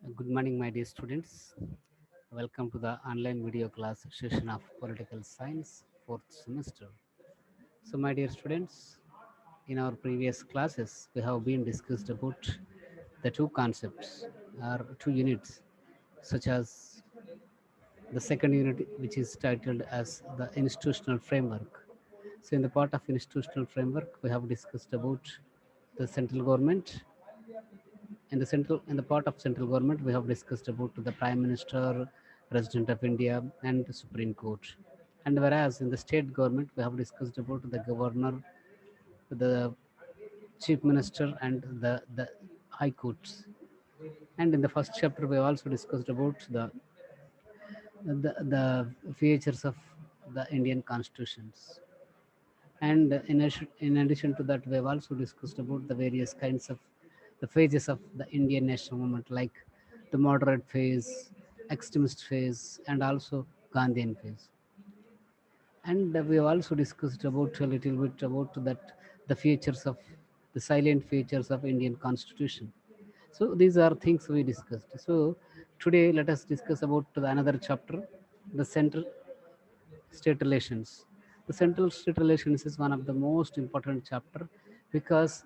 Good morning, my dear students. Welcome to the online video class session of Political Science, fourth semester. So, my dear students, in our previous classes, we have been discussed about the two concepts or two units, such as the second unit, which is titled as the institutional framework. So, in the part of institutional framework, we have discussed about the central government. In the part of central government, we have discussed about the prime minister, president of India, and the Supreme Court. And whereas in the state government, we have discussed about the governor, the chief minister, and the high courts. And in the first chapter, we also discussed about the features of the Indian constitutions. And in addition to that, we have also discussed about the various kinds of the phases of the Indian national movement, like the moderate phase, extremist phase, and also Gandhian phase. And we have also discussed about a little bit about that the features of the silent features of Indian constitution. So these are things we discussed. So today let us discuss about the another chapter, the central state relations. The central state relations is one of the most important chapter because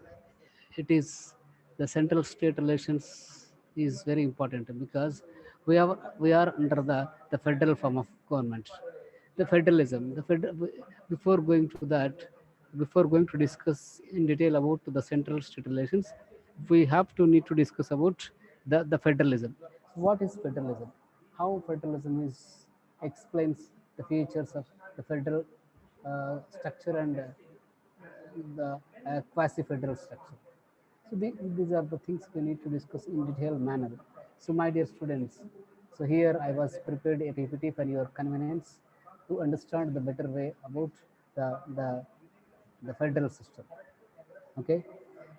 it is the central state relations is very important because we are under the federal form of government, the federalism. Before going to that, before going to discuss in detail about the central state relations, we have to need to discuss about the federalism. What is federalism? How federalism is explains the features of the federal structure and the quasi-federal structure. So these are the things we need to discuss in detailed manner. So my dear students, so here I was prepared a PPT for your convenience to understand the better way about the the, the federal system. Okay.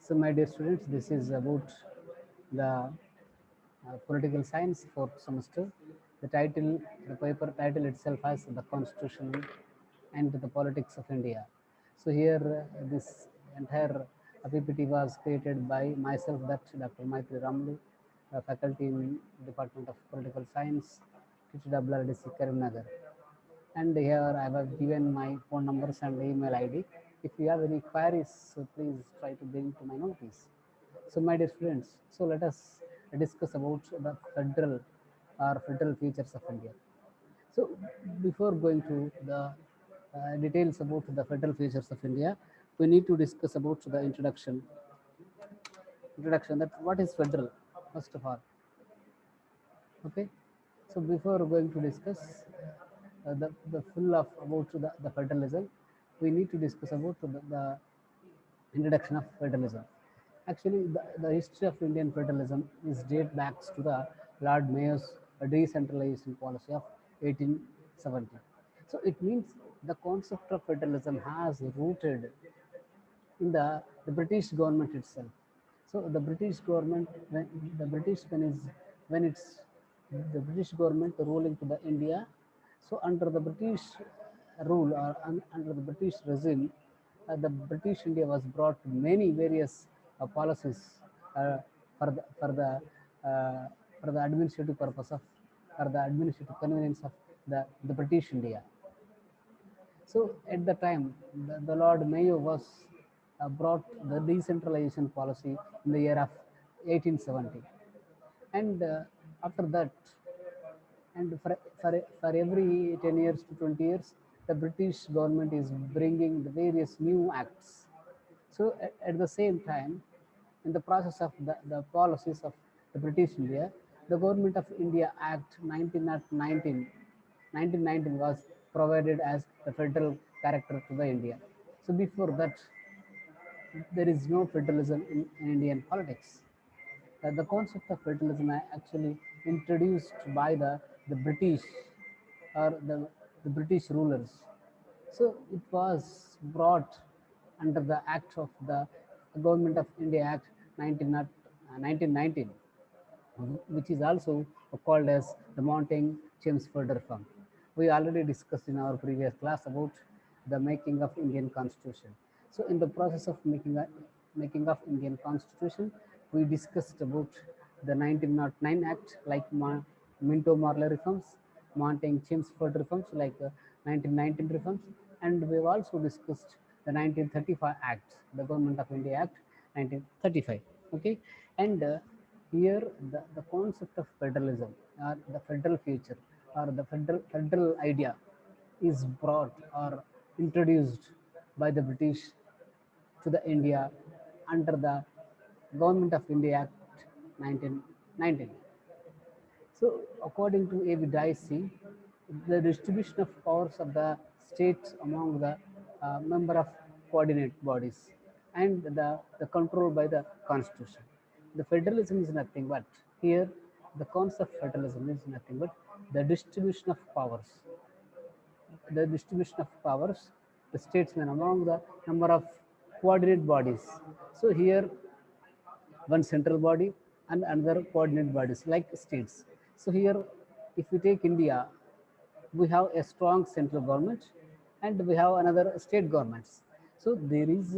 So my dear students, this is about the political science fourth semester. The title, the paper title itself has the Constitution and the Politics of India. So here, this entire PPT was created by myself, that Dr. Maitri Ramlu, faculty in Department of Political Science, TTWRDC Karimnagar. And here I have given my phone numbers and email ID. If you have any queries, so please try to bring to my notice. So my dear students, so let us discuss about the federal features of India. So before going to the details about the federal features of India, we need to discuss about the introduction, that what is federal first of all. Okay. So before going to discuss the full of about the federalism, we need to discuss about the introduction of federalism. Actually, the history of Indian federalism is date back to the Lord Mayor's decentralization policy of 1870. So it means the concept of federalism has rooted in the British government itself. So the British government, when it's the British government ruling to the India. So under the British rule, or under the British regime, the British India was brought many various policies uh, for the for the uh, for the administrative purpose of, or the administrative convenience of the British India. So at the time, the Lord Mayo was brought the decentralization policy in the year of 1870, and after that, and for every 10 years to 20 years, the British government is bringing the various new acts. So at the same time, in the process of the policies of the British India, the Government of India Act 1919 was provided as the federal character to the India. So before that, there is no federalism in Indian politics. The concept of federalism actually introduced by the British, or the British rulers. So it was brought under the act of the Government of India Act 1919, which is also called as the Mounting Chelmsford Reform. We already discussed in our previous class about the making of Indian Constitution. So in the process of making of Indian Constitution, we discussed about the 1909 Act like Minto Marley reforms, Montaigne Chelmsford reforms like 1919 reforms, and we've also discussed the 1935 Act, the Government of India Act 1935. Okay, and here the concept of federalism or the federal future or the federal idea is brought or introduced by the British to the India under the Government of India Act 1919. So, according to A.B. Dicey, the distribution of powers of the states among the member of coordinate bodies and the control by the constitution. The federalism is nothing but here the concept of federalism is nothing but the distribution of powers, the statesmen among the number of coordinate bodies. So here one central body and another coordinate bodies like states. So here, if we take India, we have a strong central government and we have another state governments. So there is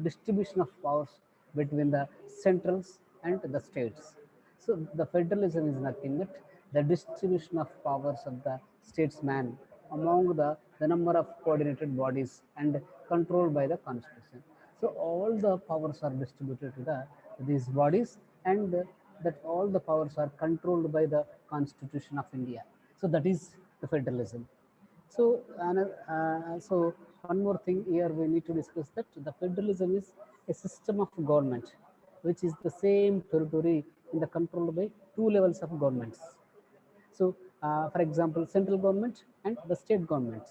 distribution of powers between the centrals and the states. So the federalism is nothing but the distribution of powers of the statesman among the number of coordinated bodies and controlled by the constitution. So all the powers are distributed to these bodies, and that all the powers are controlled by the Constitution of India. So that is the federalism. So one more thing here we need to discuss that the federalism is a system of government which is the same territory in the controlled by two levels of governments. So, for example, central government and the state governments.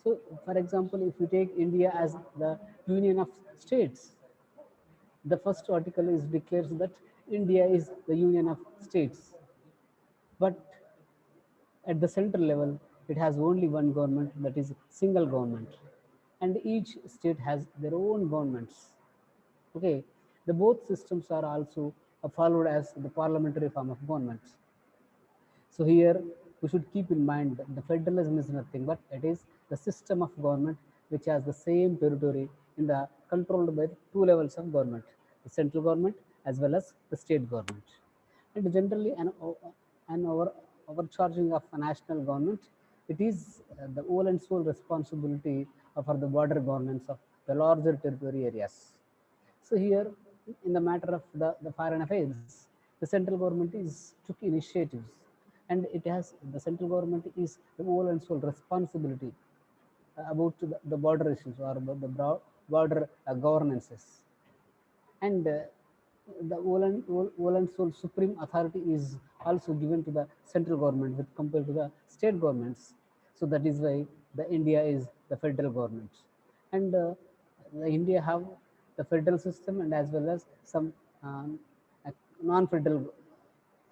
So, for example, if you take India as the union of states, the first article is declares that India is the union of states, but at the central level, it has only one government, that is single government, and each state has their own governments. Okay, the both systems are also followed as the parliamentary form of government. So here we should keep in mind that the federalism is nothing but it is the system of government which has the same territory in the controlled by the two levels of government, the central government as well as the state government. And generally an overcharging of a national government, it is the whole and sole responsibility for the border governance of the larger territory areas. So here, in the matter of the foreign affairs, the central government is took initiatives, and it has the central government is the whole and sole responsibility about the border issues or about the border governances, and the whole and sole supreme authority is also given to the central government with compared to the state governments. So that is why the India is the federal government, and the India have the federal system and as well as some um, non-federal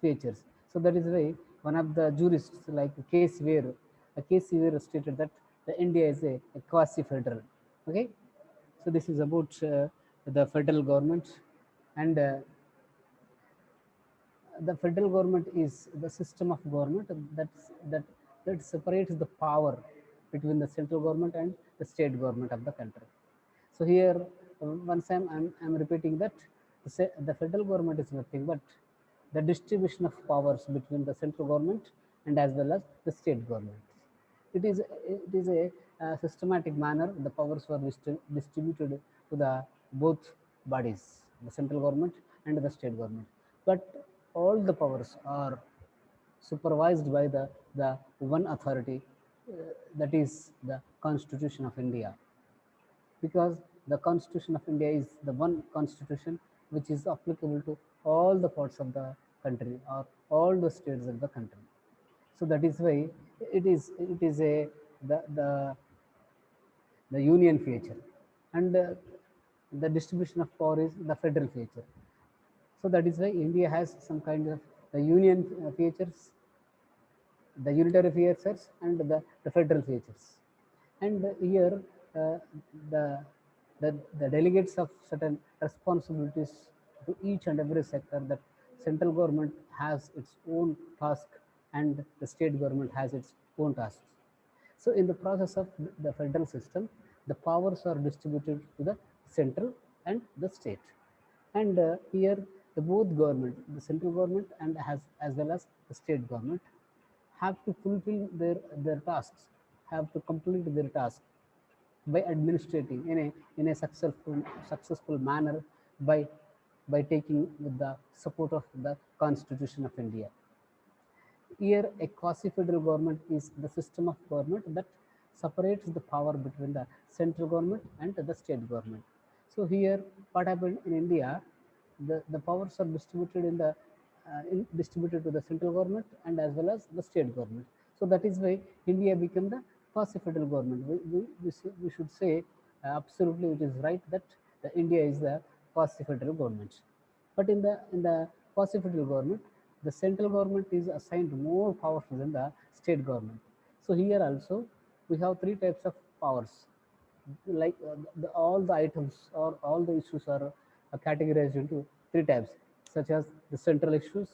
features. So that is why one of the jurists like Casey Ware stated that the India is a quasi-federal. Okay, so this is about the federal government, and the federal government is the system of government that separates the power between the central government and the state government of the country. So here, once I'm repeating that the federal government is nothing but the distribution of powers between the central government and as well as the state government. It is a systematic manner the powers were distributed to the both bodies, the central government and the state government. But all the powers are supervised by the one authority, that is the Constitution of India, because the Constitution of India is the one constitution which is applicable to all the parts of the country or all the states of the country. So that is why it is a the union feature, and the distribution of power is the federal feature. So that is why India has some kind of the union features, the unitary features, and the federal features. And here, uh, the, the delegates of certain responsibilities to each and every sector, that central government has its own task and the state government has its own tasks. So in the process of the federal system, the powers are distributed to the central and the state. And here the both government, the central government and as well as the state government, have to fulfill their tasks, have to complete their task by administrating in a successful manner by taking with the support of the Constitution of India. Here, a quasi-federal government is the system of government that separates the power between the central government and the state government. So here, what happened in India, the powers are distributed distributed to the central government and as well as the state government. So that is why India became the quasi-federal government. We should say absolutely it is right that the India is the quasi-federal government. But in the quasi-federal government, the central government is assigned more powers than the state government. So here also we have three types of powers. Like all the items or all the issues are categorized into three types, such as the central issues,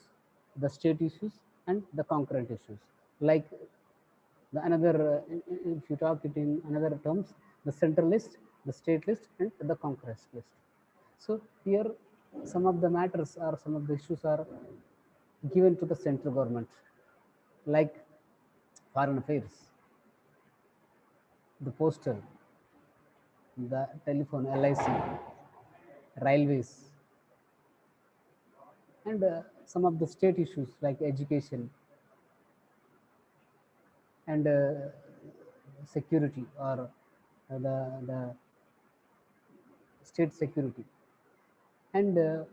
the state issues, and the concurrent issues. Like the another, if you talk it in another terms, the central list, the state list, and the concurrent list. So here, some of the matters or some of the issues are given to the central government, like foreign affairs, the postal, the telephone, LIC, railways, and some of the state issues like education and security or the state security. And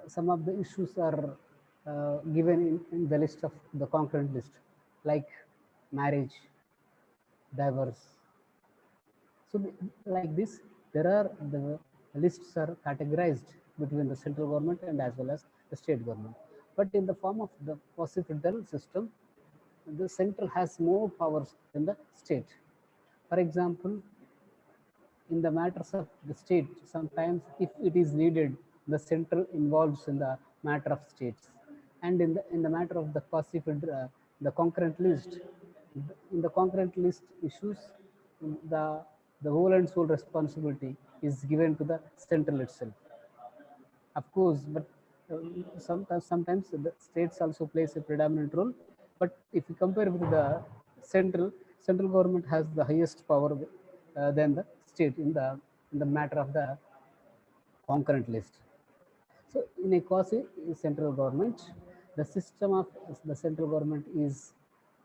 some of the issues are given in the list of the concurrent list, like marriage, divorce. So like this, there are the lists are categorized between the central government and as well as the state government. But in the form of the quasi-federal system, the central has more powers than the state. For example, in the matters of the state, sometimes if it is needed, the central involves in the matter of states. And in the matter of the quasi-federal, the concurrent list, in the concurrent list issues, the the whole and sole responsibility is given to the central itself. Of course, but sometimes the states also plays a predominant role. But if you compare with the central government has the highest power than the state in the matter of the concurrent list. So in a quasi central government, the system of the central government is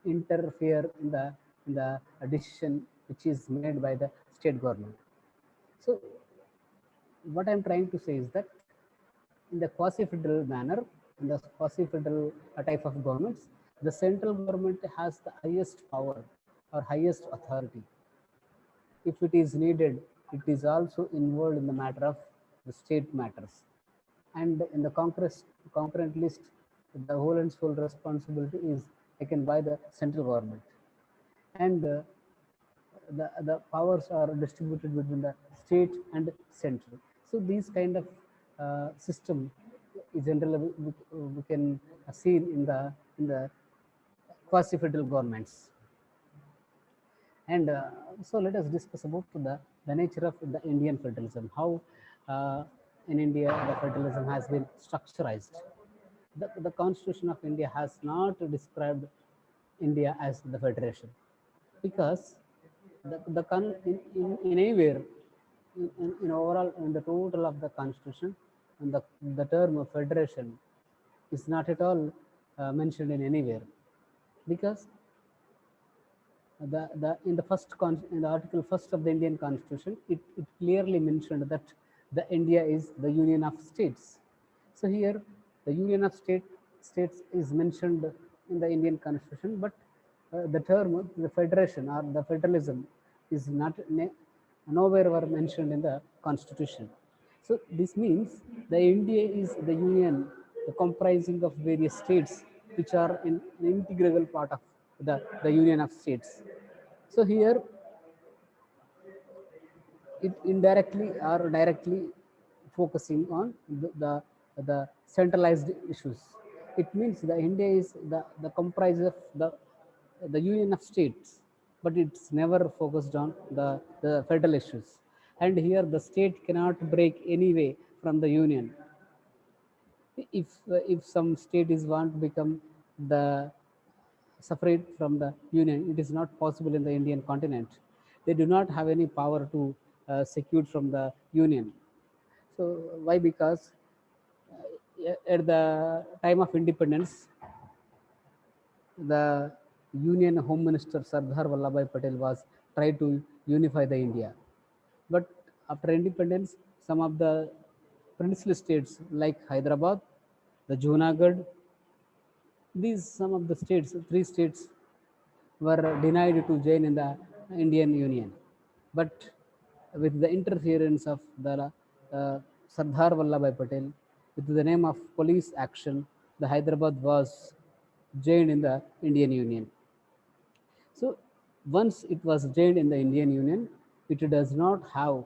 interfere in the decision which is made by the state government. So what I'm trying to say is that in the quasi-federal manner, in the quasi-federal type of governments, the central government has the highest power or highest authority. If it is needed, it is also involved in the matter of the state matters. And in the concurrent list, the whole and sole responsibility is taken by the central government. And the powers are distributed between the state and central. So these kind of system is generally we can see in the quasi-federal governments. And so let us discuss about the nature of the Indian federalism, how in India the federalism has been structurized. The Constitution of India has not described India as the federation, because in anywhere in overall in the total of the Constitution, and the term of federation is not at all mentioned in anywhere, because in the in the article first of the Indian Constitution, it clearly mentioned that the India is the union of states. So here the union of states is mentioned in the Indian Constitution, but the term the federation or the federalism is not nowhere were mentioned in the Constitution. So this means the India is the union, the comprising of various states which are in an integral part of the union of states. So here it indirectly or directly focusing on the centralized issues. It means the India is the comprise of the union of states, but it's never focused on the federal issues. And here the state cannot break any way from the union. If some state is want to become the separate from the union, it is not possible in the Indian continent. They do not have any power to secure from the union. So why? Because at the time of independence, the Union Home Minister Sardar Vallabhbhai Patel was tried to unify the India. But after independence, some of the princely states like Hyderabad, the Junagadh, these some of the states, three states were denied to join in the Indian Union. But with the interference of the Sardar Vallabhbhai Patel, with the name of police action, the Hyderabad was joined in the Indian Union. So once it was joined in the Indian Union, it does not have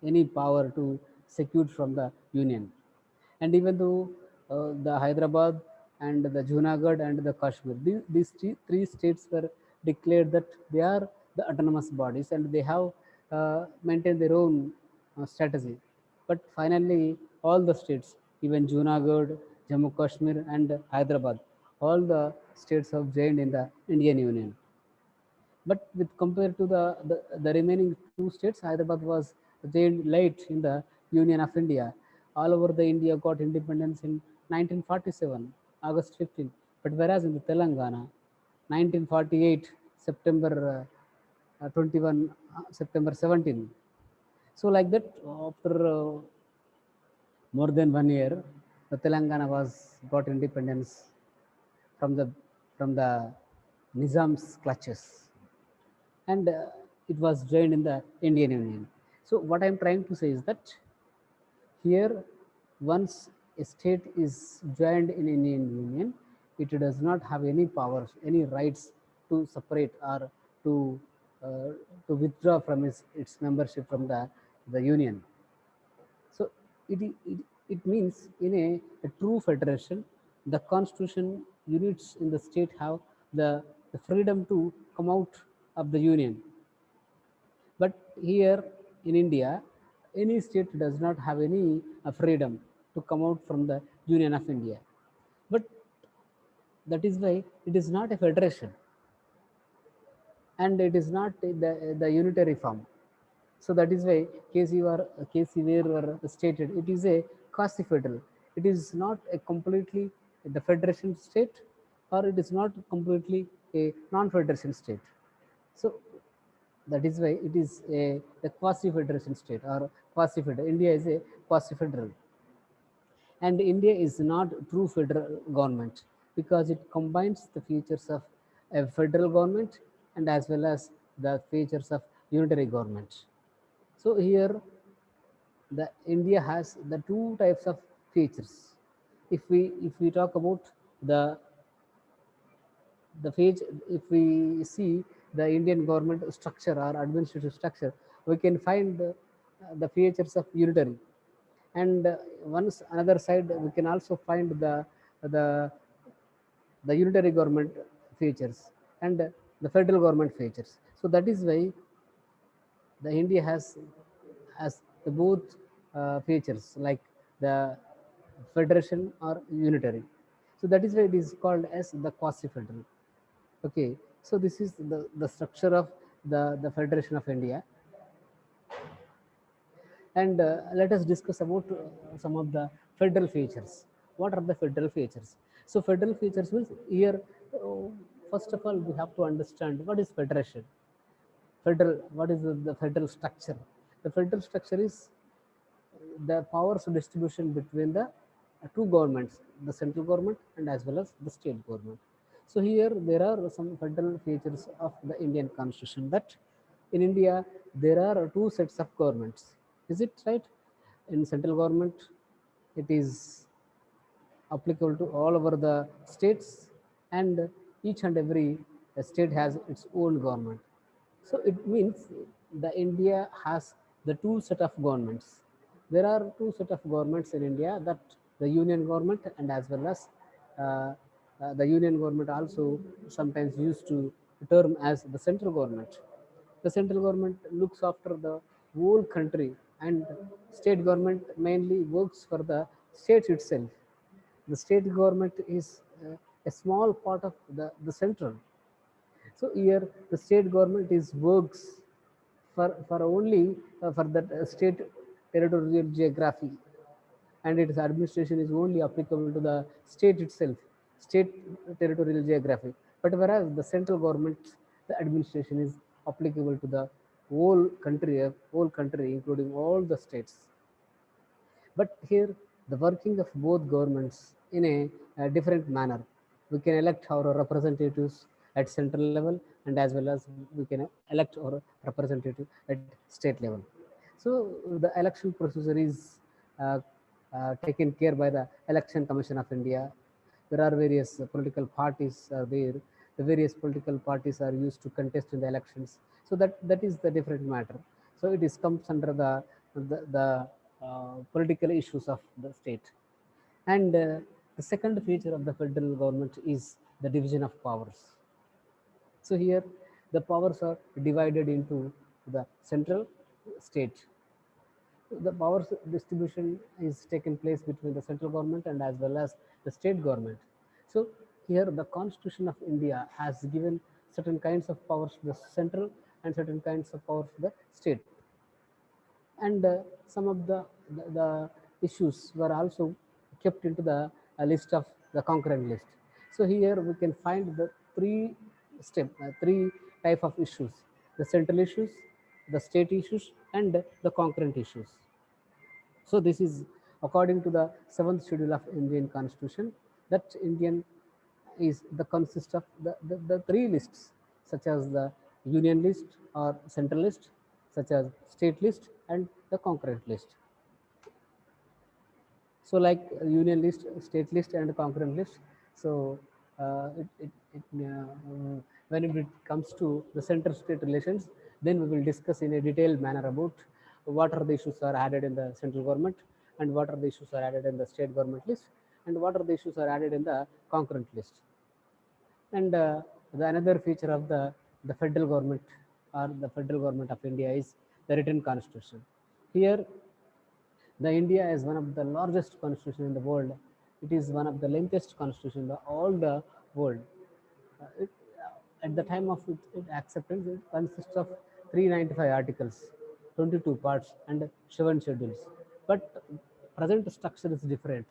any power to secure from the union. And even though the Hyderabad and the Junagadh and the Kashmir, these three states were declared that they are the autonomous bodies and they have maintained their own strategy. But finally, all the states, even Junagadh, Jammu Kashmir, and Hyderabad, all the states have joined in the Indian Union. But with compared to the remaining two states, Hyderabad was jailed late in the Union of India. All over the India got independence in 1947, August 15. But whereas in the Telangana, 1948, September 21, September 17. So like that, after more than 1 year, the Telangana was got independence from the Nizam's clutches, and it was joined in the Indian Union. So what I'm trying to say is that here, once a state is joined in Indian Union, it does not have any powers, any rights to separate or to uh, to withdraw from its membership from the union. So it means in a true federation, the constitution units in the state have the freedom to come out of the union. But here in India, any state does not have any freedom to come out from the Union of India. But that is why it is not a federation and it is not the unitary form. So that is why KC were stated it is a quasi-federal. It is not a completely the federation state, or it is not completely a non-federation state. So that is why it is a quasi-federation state or quasi-federal. India is a quasi-federal, and India is not true federal government because it combines the features of a federal government and as well as the features of unitary government. So here the India has the two types of features. If we talk about the the phase, if we see the Indian government structure or administrative structure, we can find the features of unitary, and once another side we can also find the the unitary government features and the federal government features. So that is why the India has the both features like the federation or unitary. So that is why it is called as the quasi-federal. Okay, so this is the structure of the Federation of India, and let us discuss about some of the federal features. What are the federal features? So federal features means here, uh, first of all, we have to understand what is federation. Federal, what is the federal structure? The federal structure is the powers distribution between the two governments, the central government and as well as the state government. So here there are some federal features of the Indian constitution that in India there are two sets of governments. Is it right? In central government, it is applicable to all over the states, and each and every state has its own government. So it means the India has the two set of governments. There are two set of governments in India, that the union government and as well as uh, the union government also sometimes used to term as the central government. The central government looks after the whole country, and state government mainly works for the state itself. The state government is a small part of the central. So here the state government is works for only for that state territorial geography, and its administration is only applicable to the state itself, state territorial geography. But whereas the central government, the administration is applicable to the whole country, including all the states. But here, the working of both governments in a different manner. We can elect our representatives at central level, and as well as we can elect our representative at state level. So the election procedure is uh, taken care by the Election Commission of India. There are various political parties are there. The various political parties are used to contest in the elections. So that is the different matter. So it is comes under the political issues of the state. And the second feature of the federal government is the division of powers. So here the powers are divided into the central, state. The powers distribution is taken place between the central government and as well as the state government. So here the Constitution of India has given certain kinds of powers to the central and certain kinds of powers to the state. And some of the issues were also kept into the list of the concurrent list. So here we can find the three type of issues: the central issues, the state issues, and the concurrent issues. So this is according to the seventh schedule of Indian Constitution, that Indian is the consist of the three lists, such as the union list or central list, such as state list and the concurrent list. So like union list, state list, and concurrent list. So when it comes to the center-state relations, then we will discuss in a detailed manner about what are the issues are added in the central government, and what are the issues are added in the state government list, and what are the issues are added in the concurrent list. And the another feature of the federal government or the federal government of India is the written constitution. Here the India is one of the largest constitution in the world. It is one of the lengthiest constitution in all the world. At the time of its acceptance, it consists of 395 articles, 22 parts, and 7 schedules. But present structure is different.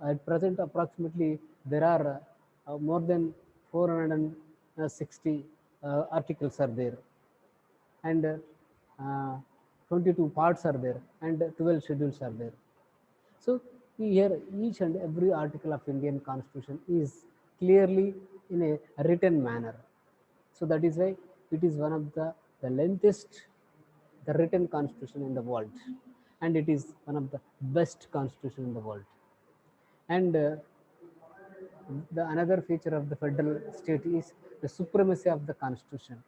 At present, approximately there are more than 460 articles are there, and 22 parts are there, and 12 schedules are there. So here each and every article of Indian Constitution is clearly in a written manner. So that is why it is one of the lengthest the written constitution in the world, and it is one of the best constitution in the world. And the another feature of the federal state is the supremacy of the constitution.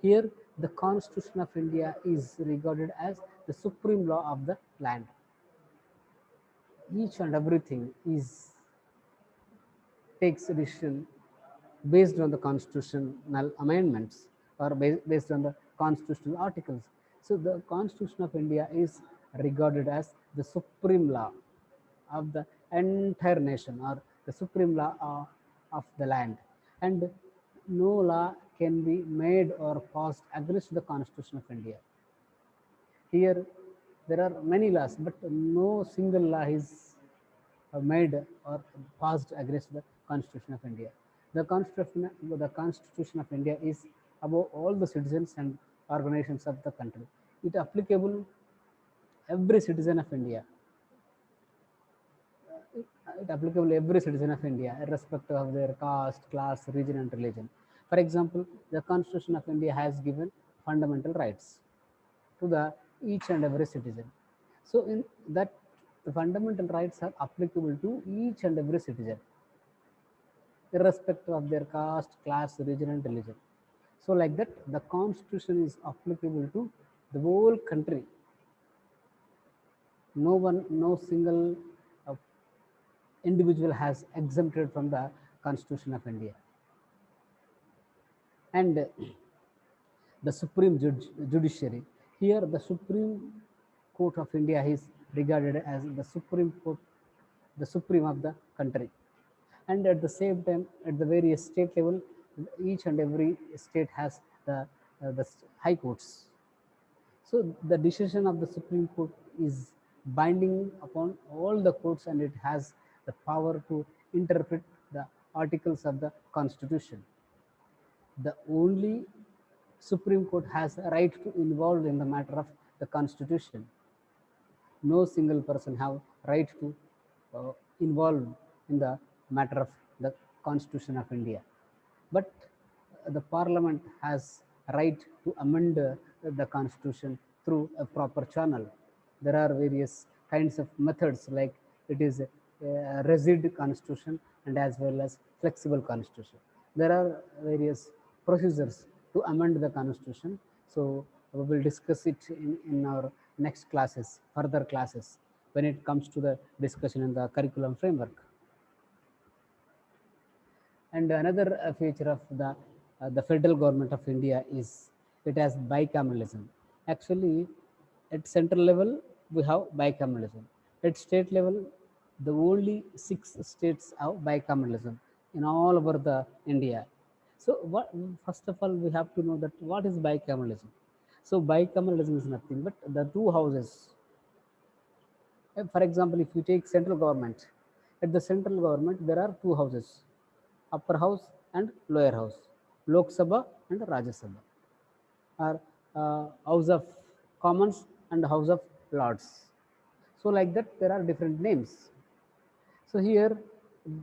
Here the Constitution of India is regarded as the supreme law of the land. Each and everything is takes decision based on the constitutional amendments, or based on the constitutional articles. So the Constitution of India is regarded as the supreme law of the entire nation, or the supreme law of the land. And no law can be made or passed against the Constitution of India. Here there are many laws, but no single law is made or passed against the Constitution of India. The Constitution of India is above all the citizens and organizations of the country. It applicable every citizen of India. It applicable every citizen of India, irrespective of their caste, class, region, and religion. For example, the Constitution of India has given fundamental rights to the each and every citizen. So in that, the fundamental rights are applicable to each and every citizen, irrespective of their caste, class, region, and religion. So like that, the Constitution is applicable to the whole country. No one, no single uh, individual has exempted from the Constitution of India. And the Supreme Judiciary. Here, the Supreme Court of India is regarded as the Supreme Court, the supreme of the country. And at the same time, at the various state level, each and every state has the high courts. So the decision of the Supreme Court is binding upon all the courts, and it has the power to interpret the articles of the Constitution. The only Supreme Court has a right to involve in the matter of the Constitution. No single person have right to involve in the matter of the Constitution of India. But the Parliament has right to amend the Constitution through a proper channel. There are various kinds of methods, like it is a rigid constitution and as well as flexible constitution. There are various procedures to amend the constitution. So we will discuss it in our next classes, further classes, when it comes to the discussion in the curriculum framework. And another feature of the federal government of India is it has bicameralism. Actually, at central level we have bicameralism. At state level, the only 6 states have bicameralism in all over the India. So, what first of all we have to know that what is bicameralism. So, bicameralism is nothing but the two houses. For example, if you take central government, at the central government there are two houses, upper house and lower house, Lok Sabha and Rajya Sabha, or House of Commons and House of Lords. So like that, there are different names. So here,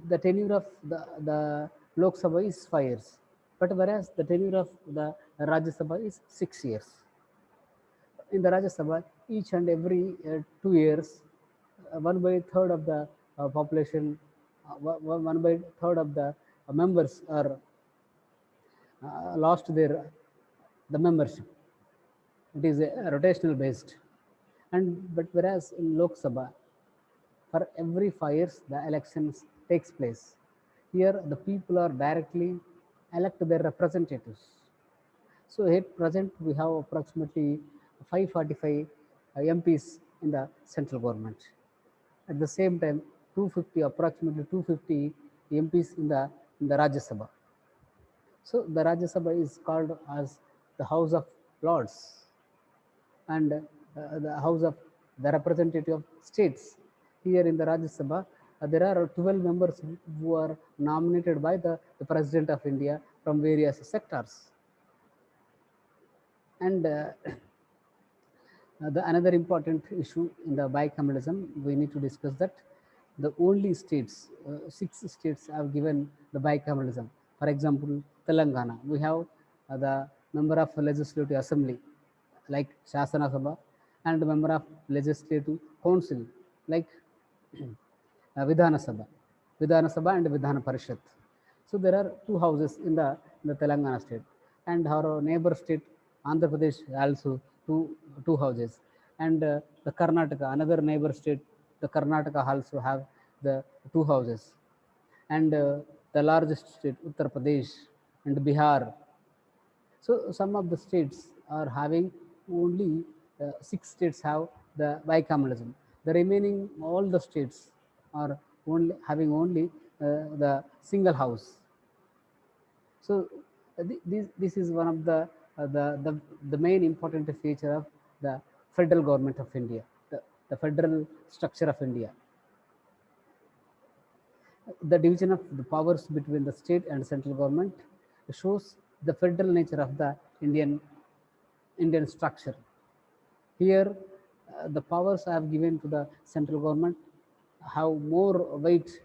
the tenure of the Lok Sabha is 5 years, but whereas the tenure of the Rajya Sabha is 6 years. In the Rajya Sabha, each and every 2 years, 1/3 of the population, 1/3 of the members are lost their the membership. It is a rotational based, and but whereas in Lok Sabha, for every 5 years the elections takes place. Here the people are directly elect their representatives. So at present we have approximately 545 MPs in the central government. At the same time, 250 approximately 250 MPs in the Rajya Sabha. So the Rajya Sabha is called as the House of Lords, and the House of the Representative of States. Here in the Rajya Sabha, there are 12 members who are nominated by the President of India from various sectors. And the another important issue in the bicameralism, we need to discuss that the only states, 6 states have given the bicameralism. For example, Telangana, we have the member of legislative assembly like Shasana Sabha, and member of legislative council like Vidhana Sabha, and Vidhana Parishad. So there are two houses in the Telangana state, and our neighbor state Andhra Pradesh also two houses, and the Karnataka, another neighbor state, the Karnataka also have the two houses, and the largest state Uttar Pradesh and Bihar. So some of the states are having only 6 states have the bicameralism. The remaining all the states are only having only the single house. So this is one of the main important feature of the federal government of India, the federal structure of India. The division of the powers between the state and central government shows the federal nature of the Indian structure. Here, the powers I have given to the central government have more weight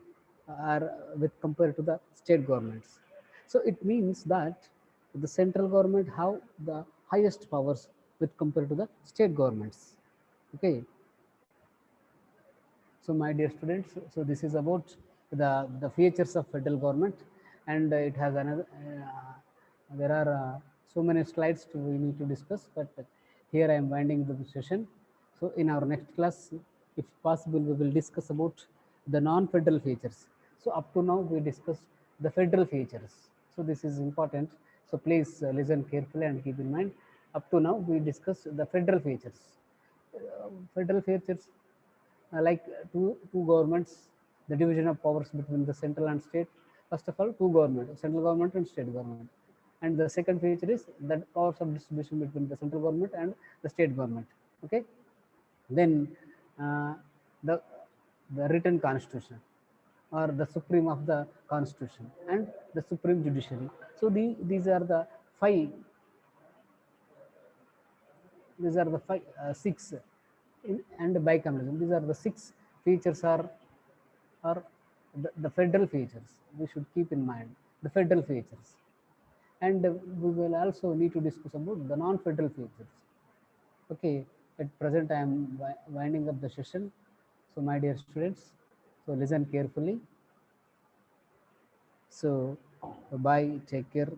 with compared to the state governments. So it means that the central government have the highest powers with compared to the state governments. Okay. So my dear students, so this is about the features of federal government, and it has another. There are so many slides we need to discuss, but here I am winding the session. So in our next class, if possible, we will discuss about the non-federal features. So up to now we discussed the federal features. So this is important. So please listen carefully and keep in mind. Up to now we discussed the federal features. Federal features like two governments, the division of powers between the central and state. First of all, two government, central government and state government. And the second feature is that powers of distribution between the central government and the state government. Okay. Then uh, the written constitution, or the supreme of the constitution, and the supreme judiciary. So these are the five, these are the five, six and bicameralism. These are the six features, are the federal features. We should keep in mind the federal features, and we will also need to discuss about the non-federal features. Okay, at present I am winding up the session. So my dear students, so listen carefully. So bye, take care.